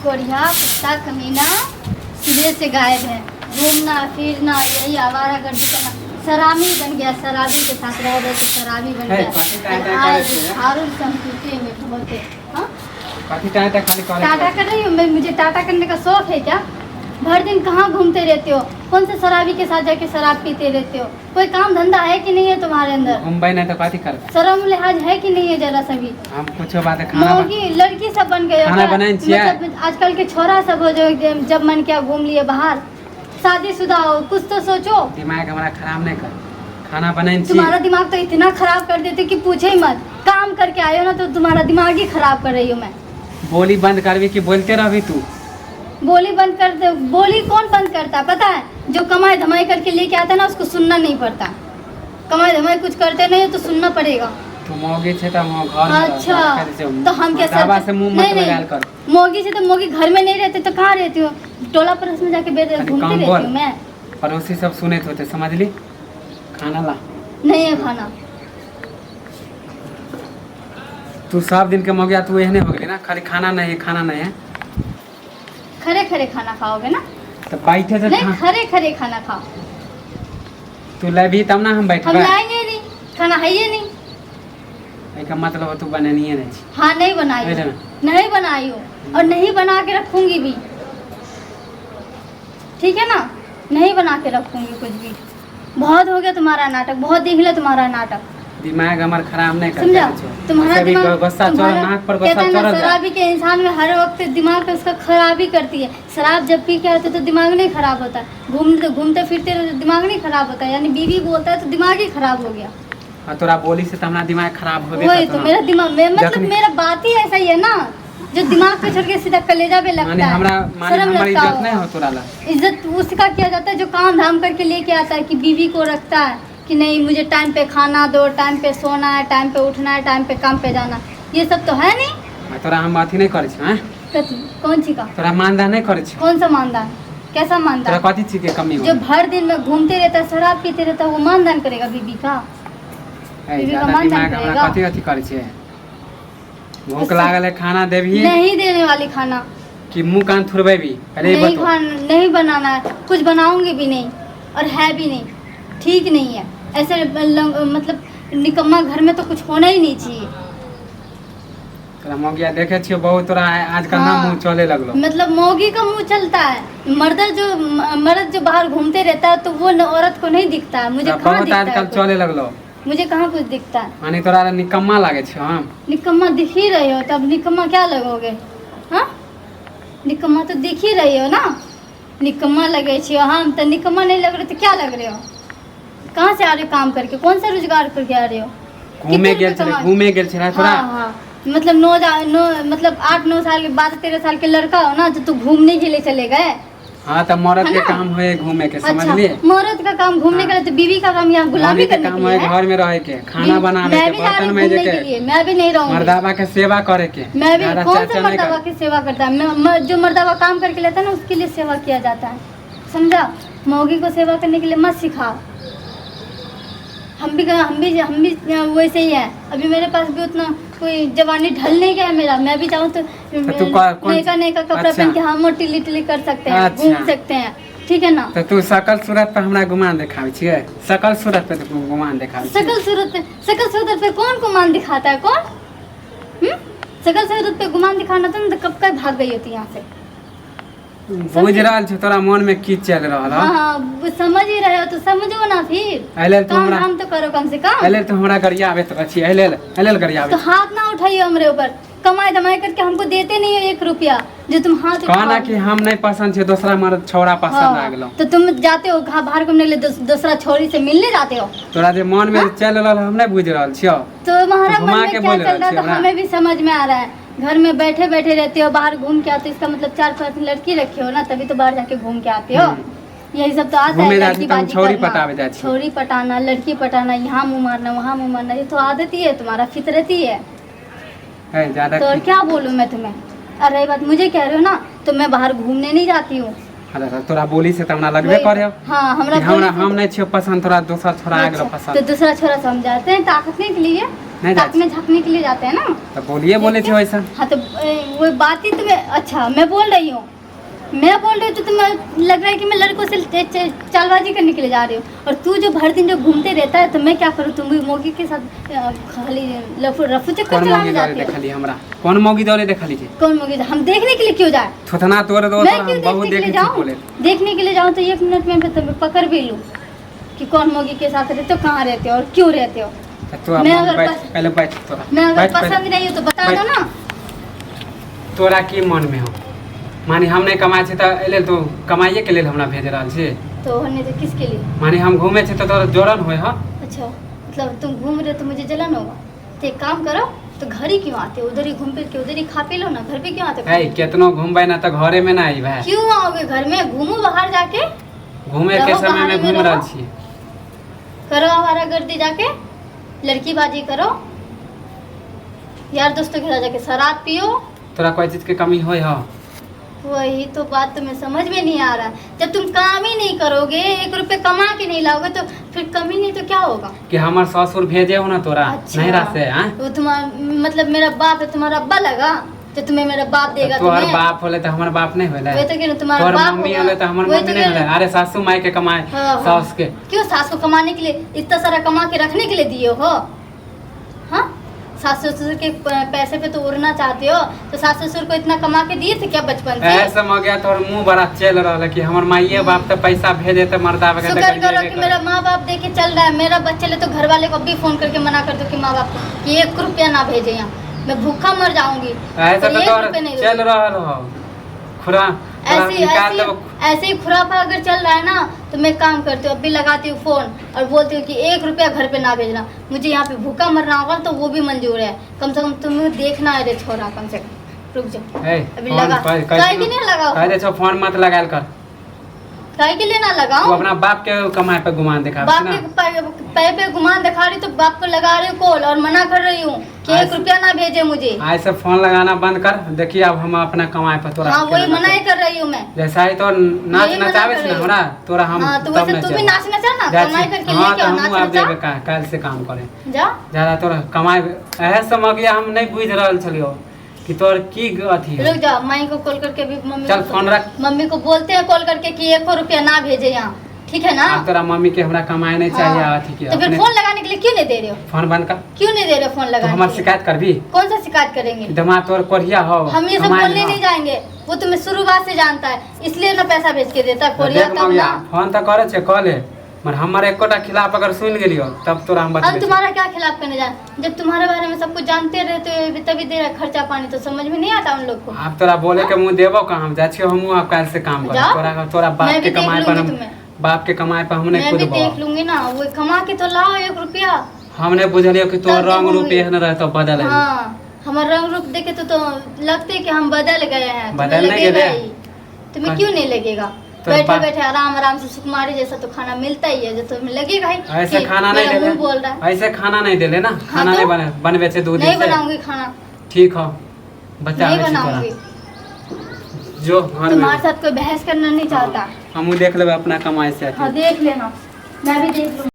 कोढ़िया कुत्ता कमीना सिरे से गायब है। घूमना फिरना यही आवारागर्दी करना, शराबी बन गया। शराबी के साथ रह रहे तो शराबी बन गया। हारून संस्कृति में बहुत है। हाँ टाटा कर रही हूँ मैं, मुझे टाटा करने का शौक है क्या? भर दिन कहाँ घूमते रहते हो? कौन से शराबी के साथ जाके शराब पीते रहते हो? कोई काम धंधा है कि नहीं है तुम्हारे अंदर? मुंबई नहीं तो काती कर शर्म लिहाज है कि नहीं है जरा सा भी? हम कुछ बात खाना मौगी लड़की सब बन गए हो खाना क्या? बनाए छिया? मतलब आजकल के छोरा सब हो जो जब मन किया घूम लिए बाहर। शादीशुदा हो कुछ तो सोचो। दिमाग हमारा खराब नहीं कर, खाना बनाए तुम्हारा दिमाग तो इतना खराब कर देते कि पूछे ही मत। काम करके आए हो ना तो तुम्हारा दिमाग ही खराब कर रही हूँ मैं। बोली बंद करवी कि बोलते रहबी तू? बोली बंद कर दे। बोली कौन बंद करता पता है? जो कमाई धमाई करके लेके आता है ना उसको सुनना नहीं पड़ता। कमाई धमाई कुछ करते नहीं तो सुनना पड़ेगा। तो मोगी छे तो मो घर में अच्छा तो हम क्या दावा से मुंह मत लगाल कर। मोगी से तो मोगी घर में नहीं रहते तो कहाँ रहती हो? टोला परस में जाके घूमती रहती हूँ मैं। पड़ोसी सब सुने होते समझ ली। खाना ला नहीं है खाना। तू सब दिन के मोगिया तू एहने हो गई ना, खाली खाना नहीं है खाना नहीं है। खरे खरे खाना खाओगे ना? तो बैठे तो नहीं खरे खरे खाना खाओ। तू लेबी तब ना हम बैठे। हम लाएंगे नहीं, खाना है ये नहीं। का मतलब तू बनानी है नहीं? हाँ नहीं बनाई, नहीं बनाई हो और नहीं बना के रखूंगी भी। ठीक है ना? नहीं बना के रखूंगी कुछ भी। बहुत हो गया तुम्हारा नाटक, बहुत देख लिया तुम्हारा नाटक। दिमाग हमार खराब नहीं कर। समझा? तुम्हारा दिमाग गुस्सा चढ़ नाक पर गुस्सा चढ़। शराबी के इंसान में हर वक्त दिमाग पे उसका खराबी करती है। शराब जब पी के आते तो दिमाग नहीं खराब होता। घूमते फिरते तो दिमाग नहीं खराब होता। यानी बीवी बोलता है तो दिमाग ही खराब हो गया। हाँ तोरा बोली से तो हमारा दिमाग खराब हो गया। वही तो मेरा दिमाग मतलब मेरा बात ही ऐसा ही है ना, जो दिमाग पे छोड़ के सीधा कलेजा पे लगता है। शर्म लगता इज्जत नहीं हो तोरा ला। इज्जत उसका किया जाता है जो काम धाम करके लेके आता है कि बीवी को रखता है कि नहीं मुझे टाइम पे खाना दो, टाइम पे सोना है, टाइम पे उठना है, टाइम पे काम पे जाना। ये सब तो है नहीं। तोरा हम बात ही नहीं करे छी। हां कौन सी का? तोरा मानदान नहीं करे छी। कौन सा मानदान? कैसा मानदान? तोरा कथि चीज के कमी हो? जो भर दिन में घूमते रहता है, शराब पीते रहता है, वो मानदान करेगा बीवी का? बीवी का मानदान करेगा? कथि कथि करे छी? भूख लागल है खाना देबी? नहीं देने वाली खाना कि मुंह कान थुरबेबी? अरे नहीं खाना नहीं बनाना है, कुछ बनाऊंगी भी नहीं और है भी नहीं। ठीक नहीं है ऐसे मतलब निकम्मा घर में तो कुछ होना ही नहीं चाहिए। तोरा मौगिया देखे छियो बहुत तोरा आजकल ना मुंह चले लगलो। मतलब मौगी का मुंह चलता है। मर्द जो बाहर घूमते रहता है तो वो औरत को नहीं दिखता है। मुझे कहाँ दिखता है? आजकल चले लगलो। मुझे कहाँ कुछ दिखता है? माने तोरा निकम्मा लागे छियो। हम निकम्मा दिख ही रहे हो, तब निकम्मा क्या लगोगे? हाँ निकम्मा तो दिख ही रही हो ना। निकम्मा लगे छियो हम तो निकम्मा नहीं लग रहे तो क्या लग रहे हो? कहाँ से आ रहे हो काम करके? कौन सा रोजगार करके आ रहे हो? घूमे गेल छे थोड़ा। हाँ मतलब 8-9 साल के 12-13 साल के लड़का हो ना तो तू घूमने के लिए चले गए। हाँ तो मर्द के काम है घूमे के। समझ लिए? मर्द का काम घूमने के लिए तो बीवी का काम यहाँ गुलामी करने के लिए है। घर में रह के खाना बनाने के, बर्तन मांजे के, मैं भी नहीं रहूंगी। मर्दावा के सेवा करे के। मैं भी कौन सा मर्दावा की सेवा करता है? जो मर्दावा काम करके लेता है ना उसके लिए सेवा किया जाता है। समझा? मौगी को सेवा करने के लिए मत सिखाओ। हम भी वैसे ही है। अभी मेरे पास भी उतना कोई जवानी ढल नहीं गया मेरा। मैं भी चाहूँ तो नए का कपड़ा पहन के हम टिली कर सकते हैं, घूम सकते हैं। ठीक है ना? तो तू सकल सूरत पे हमरा गुमान दिखावे छिए? सकल सूरत पे तू गुमान दिखावे? सकल सूरत पे कौन गुमान दिखाता है? कौन? सकल सूरत पे गुमान दिखाना तो कब का भाग गई होती यहाँ से। बुझ रहल छ तोरा मन में की चल रहल है? हां समझ ही रहे हो तो समझो ना फिर। अइले तो हमरा काम तो करो कम से कम। अइले तो हमरा गरिया आवे तो अछि। अइले गरिया आवे तो हाथ ना उठाइए हमरे ऊपर। कमाई धमाई करके हमको देते नहीं हो 1 रुपया जो तुम हाथ उठाओ। कहना कि हम नहीं पसंद छे दूसरा मर्द छोरा पसंद आ गेलो। तो तुम जाते हो बाहर घूमने के लिए दूसरा छोरी से मिलने जाते हो? तोरा जे मन में चल रहल हम नहीं बुझ रहल छियो। तो हमारा मन में क्या चल रहा है तो हमें भी समझ में आ रहा है। घर में बैठे रहते हो, बाहर घूम के आते हो, इसका मतलब 4-5 लड़की रखे हो ना तभी तो बाहर जाके घूम के आते हो। यही सब तो आता है। छोरी पटाना, लड़की पटाना, यहाँ मुँह मारना वहाँ मुँह मारना, ये तो आदत ही है तुम्हारा, फितरत ही है। तो और क्या बोलूँ मैं तुम्हें? और रही बात मुझे कह रहे हो ना तो मैं बाहर घूमने नहीं जाती हूँ। तोरा बोली से हमरा लगबे करे। हाँ हमरा हम नहीं छियो पसंद, तोरा दूसरा छोरा आ गेलो पसंद। तो दूसरा छोरा समझाते हैं ताकत नहीं के लिए। नहीं साथ में झपने के लिए जाते हैं ना। तो बोलिए बोले थे वैसा। हाँ तो वो बात ही तुम्हें, अच्छा मैं बोल रही हूँ तो तुम्हें लग रहा है कि मैं लड़कों से चालबाजी करने के लिए जा रही हूँ। और तू जो भर दिन जो घूमते रहता है तो मैं क्या करूँ, तुम भी मोगी के साथ खाली रफू चक्कर चलाने जाते हो। हमरा कौन मोगी दौरे देखा लीजिए। कौन मोगी? हम देखने के लिए क्यों जाए? थोथना तोरे दो मैं क्यों देखने के लिए जाऊँ? देखने के लिए जाऊँ तो 1 मिनट में तुम्हें पकड़ भी लूँ कि कौन मोगी के साथ रहते हो, कहाँ रहते हो और क्यों रहते हो। मैं अगर पसंद नहीं हो तो बता दो ना। तोरा की मन में हो मानी हम नहीं कमाए छे तो एले तो कमाइए के लिए हमरा भेज रहा छे। तो हमने तो किसके लिए? मानी हम घूमे छे तो तोरा जोरन होय ह। अच्छा मतलब तुम घूम रहे हो तो मुझे जलन होगा। तो एक काम करो, तो घर ही क्यों आते हो? उधर ही घूम फिर के उधर ही खा पी लो ना, घर पे क्यों आते हो? है कितनो घूमबे ना तो घरे में ना आई भाई। क्यों आओगे घर में? घूमो बाहर जाके। घूमे के समय में घूम रहा छी। करो हमारा गर्दी जाके, लड़की बाजी करो, यार दोस्तों के साथ जाके शराब पियो। तोरा कोई चीज के कमी होय ह? वही तो बात तुम्हें समझ में नहीं आ रहा। जब तुम काम ही नहीं करोगे, 1 रुपए कमा के नहीं लाओगे तो फिर कमी नहीं तो क्या होगा? कि हमार ससुर भेजे हो ना तोरा। अच्छा, नहीं रहा से। वो तुम्हारा मतलब मेरा बाप है, तुम्हारा अब्बा लगा तो तुम्हें मेरा बाप देगा। तोहर बाप होले तो हमार बाप नहीं होले। वही तो कि तुम्हारा बाप मम्मी होले तो हमार मम्मी नहीं होले। अरे सासू माई के कमाए सास के। क्यों सास को कमाने के लिए इतना सारा कमा के रखने के लिए दिए हो? हाँ सास ससुर के पैसे पे तो उड़ना चाहते हो, तो सास ससुर को इतना कमा के दिए थे क्या बचपन से? ऐसा हो गया तो मुंह बड़ा चल रहा है कि हमार माईए बाप तो पैसा भेजे तो मर्दा वगैरह। शुक्र करो कि मेरा माँ बाप देके चल रहा है। मेरा बच्चे ले तो घर वाले को भी फोन करके मना कर दो कि माँ बाप को कि 1 रुपया ना भेजे, यहाँ मैं भूखा मर जाऊंगी। ऐसा तो चल रहा हो खुरा ऐसे ही खुराफा अगर चल रहा है ना तो मैं काम करती हूँ, अब भी लगाती हूँ फोन और बोलती हूँ कि 1 रुपया घर पे ना भेजना, मुझे यहाँ पे भूखा मरना होगा तो वो भी मंजूर है। कम से कम तुम्हें देखना है रे छोरा, कम से कम रुक जाओ। अभी लगा काहे के नहीं लगाओ? कह दे फोन मत लगाल कर। काहे के लिए ना लगाओ? तू अपना बाप के कमाए पे गुमान दिखा। बाप के पैर पे गुमान दिखा रही तो बाप को लगा रही हूँ कॉल और मना कर रही हूँ कि 1 रुपया ना भेजे मुझे। आज से फोन लगाना बंद कर। देखिए अब हम अपना कमाए पे तोरा। हाँ वही मना ही कर रही हूँ मैं। जैसा ही तो नाच नचावे ना हमरा तोरा हम। हाँ तो वैसे तू भी नाच नचा ना, कमाई करके लेके आओ, नाच नचा। कल से काम करे जा ज्यादा तोरा कमाए एहे समझ गया। हम नहीं बुझ रहल छलियो कि तोर की अथी है। रुक जा, माई को कॉल करके भी मम्मी चल फोन रख। मम्मी को बोलते हैं कॉल करके कि 1 रुपया ना भेजे यहाँ, ठीक है ना? तोरा मम्मी के हमरा कमाए नहीं चाहिए अथी के। तो फिर फोन लगाने के लिए क्यों नहीं दे रहे हो? फोन बंद कर। क्यों नहीं दे रहे हो फोन लगाने? हमारी शिकायत कर भी। कौन सा शिकायत करेंगे? दिमाग तोर कोरिया हो। हम ये सब बोलने नहीं जाएंगे, वो तुम्हें शुरुआत से जानता है इसलिए ना पैसा भेज के देता कोरिया का ना। फोन तो करे छे कॉल है मगर हमारे एकोटा खिलाफ अगर सुन गेलियो तब तोरा हम बता। अब तुम्हारा क्या खिलाफ करने जाए? जब तुम्हारे बारे में सब कुछ जानते रहते हो तभी दे रहा खर्चा पानी तो समझ में नहीं आता उन लोग को। आप तोरा बोले के मुंह देबो का हम जा छियो हम आप काल से काम कर। तोरा बाप के कमाए पर बाप के कमाए पर हमने खुद मैं भी देख लूंगी ना, वो कमा के तो लाओ 1 रुपया। हमने बुझलियो कि तोर रंग रूप एहन रहतो बदल है। हां हमारा रंग रूप देखे तो लगते कि हम बदल गए हैं। बदल नहीं गए। तुम्हें क्यों नहीं लगेगा? बैठे बैठे आराम से सुकुमारी जैसा तो खाना मिलता ही है जो तुम्हें लगेगा ही। ऐसे खाना नहीं दे बोल रहा है। ऐसे खाना नहीं दे लेना। खाना नहीं बनवे से दूध नहीं बनाऊंगी खाना। ठीक हो बच्चा नहीं बनाऊंगी। जो घर तुम्हारे साथ कोई बहस करना नहीं चाहता। हम देख लेबे अपना कमाई से। हाँ देख लेना, मैं भी देख लूंगी।